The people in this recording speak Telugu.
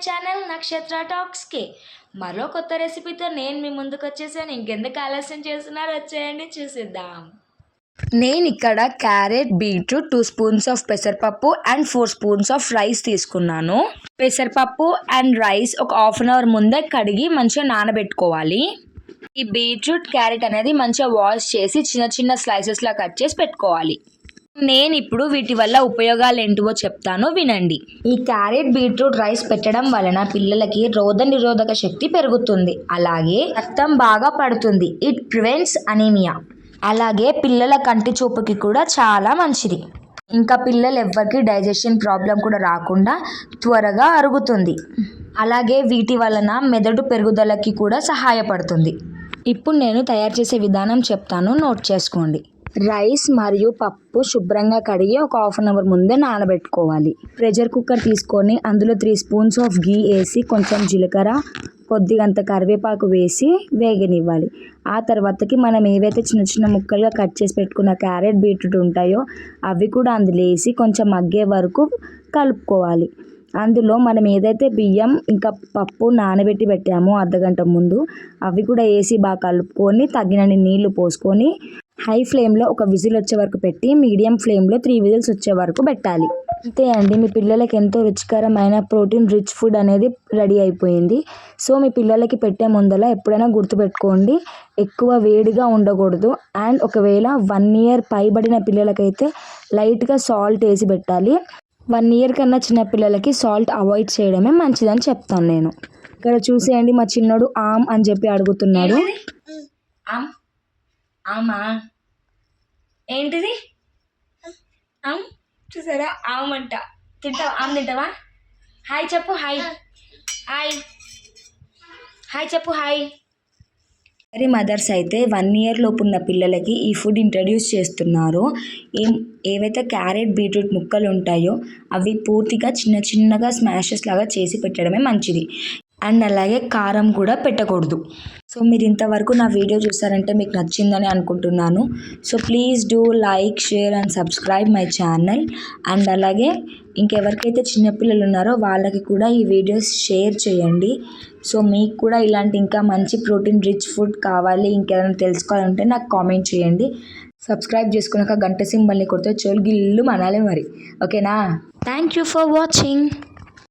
ఛానల్ నక్షత్ర టాక్స్కి మరో కొత్త రెసిపీతో నేను మీ ముందుకు వచ్చేసాను. ఇంకెందుకు ఆలస్యం చేస్తున్నారు, వచ్చేయండి చూసిద్దాం. నేను ఇక్కడ క్యారెట్, బీట్రూట్, 2 స్పూన్స్ ఆఫ్ పెసరపప్పు అండ్ 4 స్పూన్స్ ఆఫ్ రైస్ తీసుకున్నాను. పెసరపప్పు అండ్ రైస్ ఒక హాఫ్ అన్ అవర్ ముందే కడిగి మంచిగా నానబెట్టుకోవాలి. ఈ బీట్రూట్, క్యారెట్ అనేది మంచిగా వాష్ చేసి చిన్న చిన్న స్లైసెస్లా కట్ చేసి పెట్టుకోవాలి. నేను ఇప్పుడు వీటి వల్ల ఉపయోగాలు ఏంటివో చెప్తాను, వినండి. ఈ క్యారెట్, బీట్రూట్ రైస్ పెట్టడం వలన పిల్లలకి రోగ నిరోధక శక్తి పెరుగుతుంది. అలాగే రక్తం బాగా పడుతుంది. It prevents anaemia. అలాగే పిల్లల కంటి చూపుకి కూడా చాలా మంచిది. ఇంకా పిల్లలు ఎవ్వరికి డైజెషన్ ప్రాబ్లం కూడా రాకుండా త్వరగా అరుగుతుంది. అలాగే వీటి వలన మెదడు పెరుగుదలకి కూడా సహాయపడుతుంది. ఇప్పుడు నేను తయారు చేసే విధానం చెప్తాను, నోట్ చేసుకోండి. రైస్ మరియు పప్పు శుభ్రంగా కడిగి ఒక హాఫ్ అన్ అవర్ ముందే నానబెట్టుకోవాలి. ప్రెషర్ కుక్కర్ తీసుకొని అందులో 3 స్పూన్స్ ఆఫ్ గీ వేసి కొంచెం జీలకర్ర, కొద్దిగంత కరివేపాకు వేసి వేగనివ్వాలి. ఆ తర్వాతకి మనం ఏవైతే చిన్న చిన్న ముక్కలుగా కట్ చేసి పెట్టుకున్న క్యారెట్, బీట్రూట్ ఉంటాయో అవి కూడా అందులో వేసి కొంచెం మగ్గే వరకు కలుపుకోవాలి. అందులో మనం ఏదైతే బియ్యం ఇంకా పప్పు నానబెట్టి పెట్టామో అర్ధగంట ముందు అవి కూడా వేసి బాగా కలుపుకొని తగినన్ని నీళ్లు పోసుకొని హై ఫ్లేమ్లో ఒక విజిల్ వచ్చే వరకు పెట్టి మీడియం ఫ్లేమ్లో 3 విజిల్స్ వచ్చే వరకు పెట్టాలి. అంతే అండి, మీ పిల్లలకి ఎంతో రుచికరమైన ప్రోటీన్ రిచ్ ఫుడ్ అనేది రెడీ అయిపోయింది. సో మీ పిల్లలకి పెట్టే ముందర ఎప్పుడైనా గుర్తుపెట్టుకోండి, ఎక్కువ వేడిగా ఉండకూడదు. అండ్ ఒకవేళ 1 ఇయర్ పైబడిన పిల్లలకైతే లైట్గా సాల్ట్ వేసి పెట్టాలి. 1 ఇయర్ కన్నా చిన్న పిల్లలకి సాల్ట్ అవాయిడ్ చేయడమే మంచిదని చెప్తాను నేను. ఇక్కడ చూసేయండి, మా చిన్నోడు ఆమ్ అని చెప్పి అడుగుతున్నాడు. ఆమా ఏంటిది? ఆమ్ చూసారా, ఆమ్ అంట. తింటావా? ఆమ్ తింటావా? హాయ్ చెప్పు. హాయ్ హాయ్ హాయ్ చెప్పు. హాయ్. మరి మదర్స్ అయితే 1 ఇయర్ లోపు ఉన్న పిల్లలకి ఈ ఫుడ్ ఇంట్రడ్యూస్ చేస్తున్నారు. ఏవైతే క్యారెట్, బీట్రూట్ ముక్కలు ఉంటాయో అవి పూర్తిగా చిన్న చిన్నగా స్మాషెస్ లాగా చేసి పెట్టడమే మంచిది. అండ్ అలాగే కారం కూడా పెట్టకూడదు. సో మీరు ఇంతవరకు నా వీడియో చూసారంటే మీకు నచ్చిందని అనుకుంటున్నాను. So please do like, share and subscribe my channel. And అలాగే ఇంకెవరికైతే చిన్నపిల్లలు ఉన్నారో వాళ్ళకి కూడా ఈ వీడియోస్ షేర్ చేయండి. సో మీకు కూడా ఇలాంటి ఇంకా మంచి ప్రోటీన్ రిచ్ ఫుడ్ కావాలి, ఇంకేమైనా తెలుసుకోవాలంటే నాకు కామెంట్ చేయండి. సబ్స్క్రైబ్ చేసుకున్నాక గంట సింబల్ని కొడితే చెవులు గిల్లు మనాలి మరి. ఓకేనా? Thank you for watching.